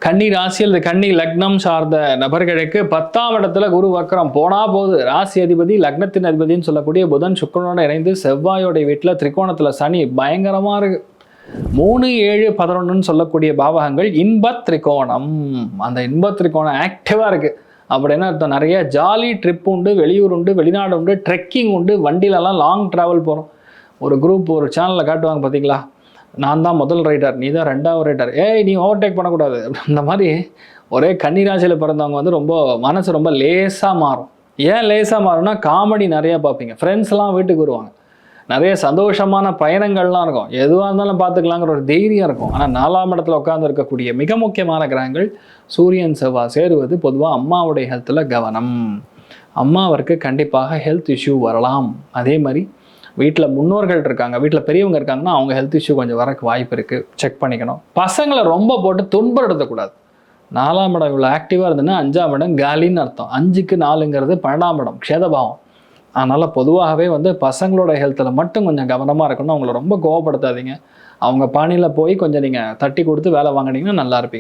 கன்னி ராசியில் கன்னி லக்னம் சார்ந்த நபர்களுக்கு 10ஆம் இடத்துல குரு வக்ரம் போனா போது. ராசி அதிபதி லக்னத்தின் அதிபதினு சொல்லக்கூடிய புதன் சுக்கிரனோட இணைந்து செவ்வாயோட வீட்டுல திரிகோணத்துல சனி பயங்கரமா இருக்கு. 3, 7, 11 சொல்லக்கூடிய பாவகங்கள் இன்பத் திரிகோணம். அந்த இன்பத் திரிகோணம் ஆக்டிவா இருக்கு அப்படின்னா அர்த்தம் நிறைய ஜாலி ட்ரிப் உண்டு, வெளியூர் உண்டு, வெளிநாடு உண்டு, ட்ரெக்கிங் உண்டு, வண்டியிலலாம் லாங் டிராவல் போகிறோம். ஒரு குரூப் ஒரு சேனலில் காட்டுவாங்க பார்த்தீங்களா, நான் தான் முதல் ரைடர், நீ தான் 2வது ரைடர், ஏய் நீ ஓவர்டேக் பண்ணக்கூடாது. அந்த மாதிரி ஒரே கன்னிராசியில் பிறந்தவங்க வந்து ரொம்ப மனசு ரொம்ப லேசாக மாறும். ஏன் லேசாக மாறும்னா காமெடி நிறையா பார்ப்பீங்க, ஃப்ரெண்ட்ஸ்லாம் வீட்டுக்கு வருவாங்க, நிறைய சந்தோஷமான பயணங்கள்லாம் இருக்கும், எதுவாக இருந்தாலும் பார்த்துக்கலாங்கிற ஒரு தைரியம் இருக்கும். ஆனால் 4ஆம் இடத்துல உட்கார்ந்து இருக்கக்கூடிய மிக முக்கியமான கிரகங்கள் சூரியன் செவ்வாய் சேருவது பொதுவாக அம்மாவுடைய ஹெல்த்தில் கவனம். அம்மாவிற்கு கண்டிப்பாக ஹெல்த் இஷ்யூ வரலாம். அதே மாதிரி வீட்டில் முன்னோர்கள் இருக்காங்க, வீட்டில் பெரியவங்க இருக்காங்கன்னா அவங்க ஹெல்த் இஷ்யூ கொஞ்சம் வரக்கு வாய்ப்பு இருக்குது, செக் பண்ணிக்கணும். பசங்களை ரொம்ப போட்டு துன்பப்படுத்தக்கூடாது. 4ஆம் இடம் இவ்வளோ ஆக்டிவாக இருந்ததுன்னா 5ஆம் இடம் காலின்னு அர்த்தம். 5க்கு 4ங்கிறது 12ஆம் இடம் க்ஷேதபாவம். அதனால் பொதுவாகவே வந்து பசங்களோட ஹெல்த்தில் மட்டும் கொஞ்சம் கவனமாக இருக்கணும். அவங்கள ரொம்ப கோவப்படுத்தாதீங்க. அவங்க பாணியில் போய் கொஞ்சம் நீங்கள் தட்டி கொடுத்து வேலை வாங்கினீங்கன்னா நல்லா இருப்பீங்க.